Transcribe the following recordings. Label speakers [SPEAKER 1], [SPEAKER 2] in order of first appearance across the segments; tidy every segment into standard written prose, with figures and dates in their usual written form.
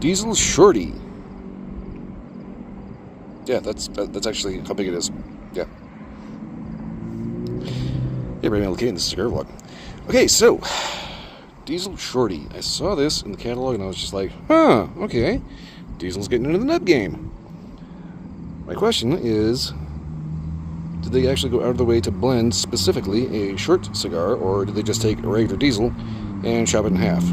[SPEAKER 1] Diesel Shorty. Yeah, that's actually how big it is. Yeah. Hey, everybody, I'm in the Cigar vlog. Okay, so Diesel Shorty. I saw this in the catalog and I was just like, huh, okay. Diesel's getting into the nub game. My question is, did they actually go out of the way to blend specifically a short cigar, or did they just take a regular Diesel and chop it in half?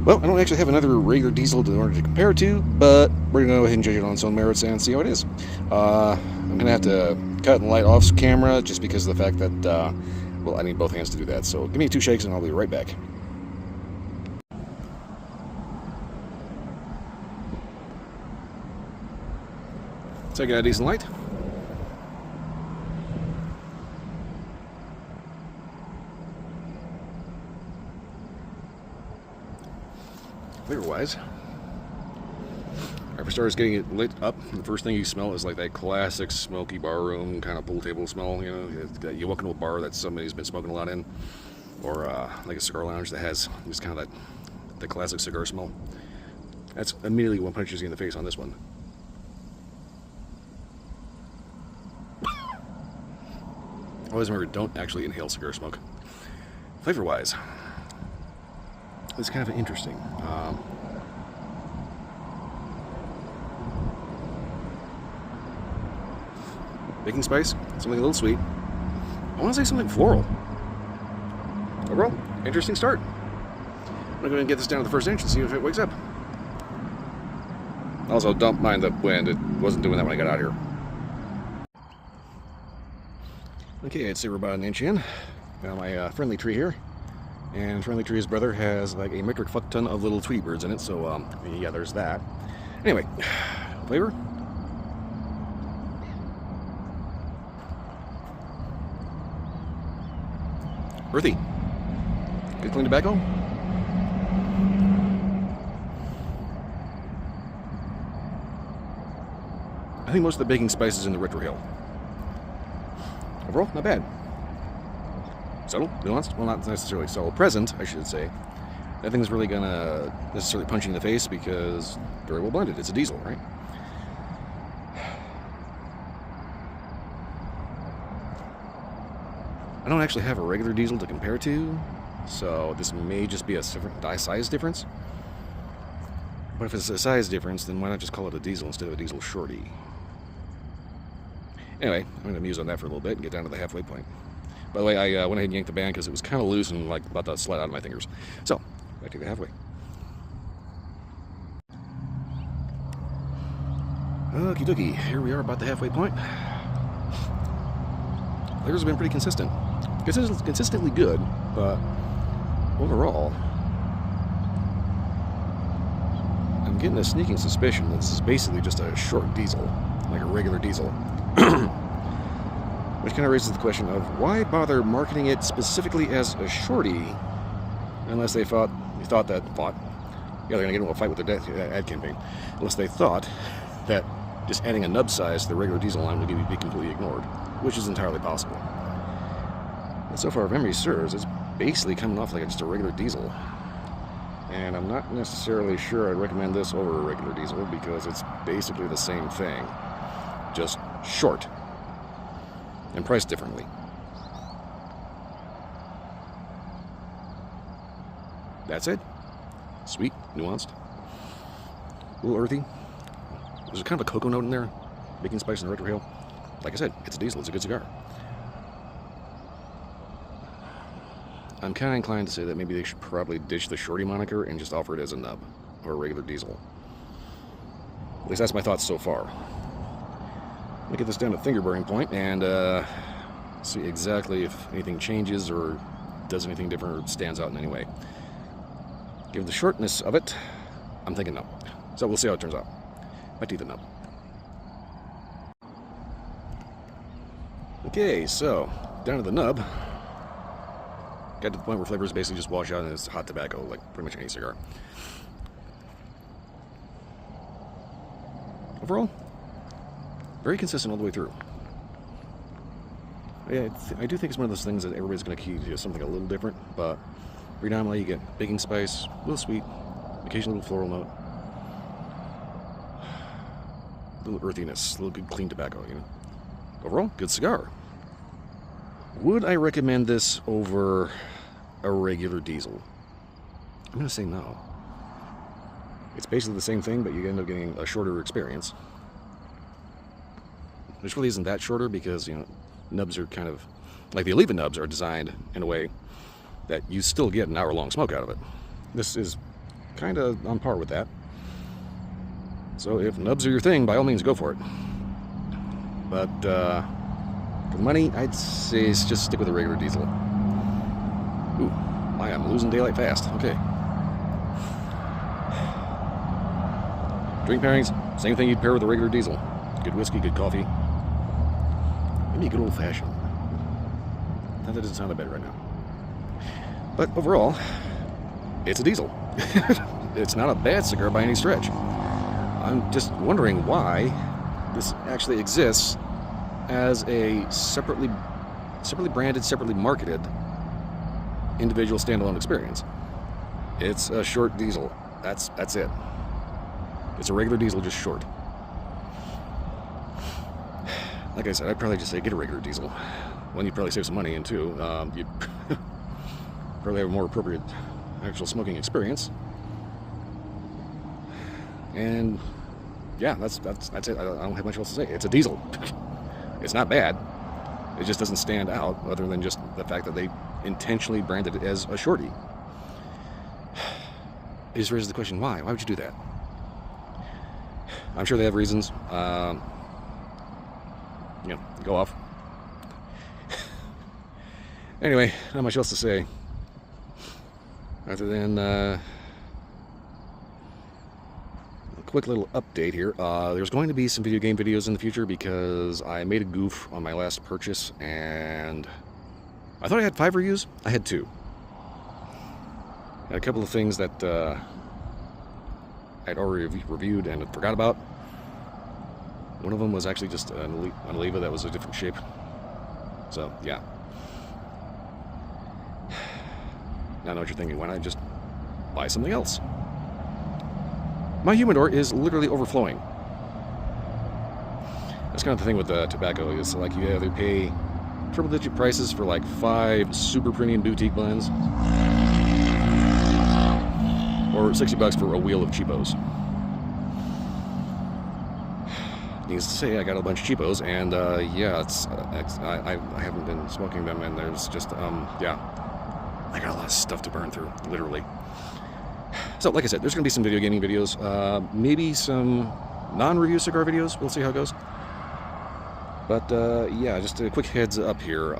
[SPEAKER 1] Well, I don't actually have another regular Diesel in order to compare it to, but we're going to go ahead and judge it on its own merits and see how it is. I'm going to have to cut and light off camera just because of the fact that, well, I need both hands to do that. So give me 2 shakes and I'll be right back. Take out a decent light. Flavor-wise, after starts getting it lit up, the first thing you smell is like that classic smoky barroom kind of pool table smell. You know, you walk into a bar that somebody's been smoking a lot in, or like a cigar lounge that has just kind of the classic cigar smell. That's immediately what punches you in the face on this one. Always remember, don't actually inhale cigar smoke. Flavor-wise, it's kind of interesting. Baking spice, something a little sweet. I want to say something floral. Overall, interesting start. I'm going to go ahead and get this down to the first inch and see if it wakes up. Also, don't mind the wind. It wasn't doing that when I got out here. Okay, I'd say we're about an inch in. Got my friendly tree here. And Friendly Tree's brother has like a metric fuck ton of little Tweety birds in it, so yeah, there's that. Anyway, flavor? Earthy. Good clean tobacco. I think most of the baking spice is in the retrohale. Overall, not bad. Subtle, nuanced, well, not necessarily subtle, present, I should say. Nothing's really gonna necessarily punch you in the face because very well blended. It's a Diesel, right? I don't actually have a regular Diesel to compare to, so this may just be a size difference. But if it's a size difference, then why not just call it a Diesel instead of a Diesel Shorty? Anyway, I'm going to muse on that for a little bit and get down to the halfway point. By the way, I went ahead and yanked the band because it was kind of loose and like about to slide out of my fingers. So, back to the halfway. Okie dokie, here we are about the halfway point. Flavors have been pretty consistent. Consistently good, but overall, I'm getting a sneaking suspicion that this is basically just a short Diesel, like a regular Diesel. Which kind of raises the question of why bother marketing it specifically as a shorty, unless they thought yeah, they're going to get into a fight with their ad campaign, unless they thought that just adding a nub size to the regular Diesel line would be completely ignored, which is entirely possible. But so far, if memory serves, it's basically coming off like just a regular Diesel. And I'm not necessarily sure I'd recommend this over a regular Diesel because it's basically the same thing, just short. And priced differently. That's it. Sweet, nuanced, a little earthy. There's kind of a cocoa note in there, baking spice and retrohale. Like I said, it's a Diesel, it's a good cigar. I'm kind of inclined to say that maybe they should probably ditch the Shorty moniker and just offer it as a nub, or a regular Diesel. At least that's my thoughts so far. Let me get this down to finger burning point and see exactly if anything changes or does anything different or stands out in any way. Given the shortness of it, I'm thinking no. So we'll see how it turns out. Might do the nub. Okay, so down to the nub. Got to the point where flavors basically just wash out in this hot tobacco, like pretty much any cigar. Overall, very consistent all the way through. Yeah, I do think it's one of those things that everybody's going to key to something a little different, but predominantly you get baking spice, a little sweet, Occasional little floral note. A little earthiness, a little good clean tobacco, you know. Overall, good cigar. Would I recommend this over a regular diesel? I'm going to say no. It's basically the same thing, but you end up getting a shorter experience. Which really isn't that shorter because, you know, nubs are kind of, like the Oliva nubs are designed in a way that you still get an hour-long smoke out of it. This is kind of on par with that. So if nubs are your thing, by all means go for it. But for the money, I'd say just stick with a regular diesel. Ooh, I am losing daylight fast. Okay. Drink pairings, same thing you'd pair with a regular diesel. Good whiskey, good coffee. Maybe a good old-fashioned. That doesn't sound that bad right now. But overall, it's a diesel. It's not a bad cigar by any stretch. I'm just wondering why this actually exists as a separately branded, separately marketed individual standalone experience. It's a short diesel. That's it. It's a regular diesel, just short. Like I said, I'd probably just say get a regular diesel. One, you'd probably save some money, and two, you'd probably have a more appropriate actual smoking experience. And yeah, that's it. I don't have much else to say. It's a diesel. It's not bad. It just doesn't stand out, other than just the fact that they intentionally branded it as a shorty. It just raises the question, why? Why would you do that? I'm sure they have reasons. You know, go off. Anyway, not much else to say. Other than a quick little update here. There's going to be some video game videos in the future because I made a goof on my last purchase and I thought I had 5 reviews. I had 2. And a couple of things that I'd already reviewed and forgot about. One of them was actually just an Oliva that was a different shape. So, yeah. Now I know what you're thinking. Why not just buy something else? My humidor is literally overflowing. That's kind of the thing with tobacco. It's like you either pay triple-digit prices for like 5 super premium boutique blends, or $60 for a wheel of cheapos. Needless to say, I got a bunch of cheapos, and yeah, I haven't been smoking them, and there's just yeah, I got a lot of stuff to burn through, literally. So, like I said, there's going to be some video gaming videos, maybe some non-review cigar videos. We'll see how it goes. But yeah, just a quick heads up here.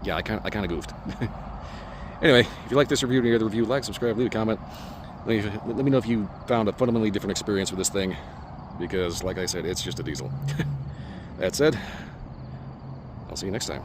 [SPEAKER 1] Yeah, I kind of goofed. Anyway, if you like this review or any other review, like, subscribe, leave a comment. Let me know if you found a fundamentally different experience with this thing, because, like I said, it's just a diesel. That said, I'll see you next time.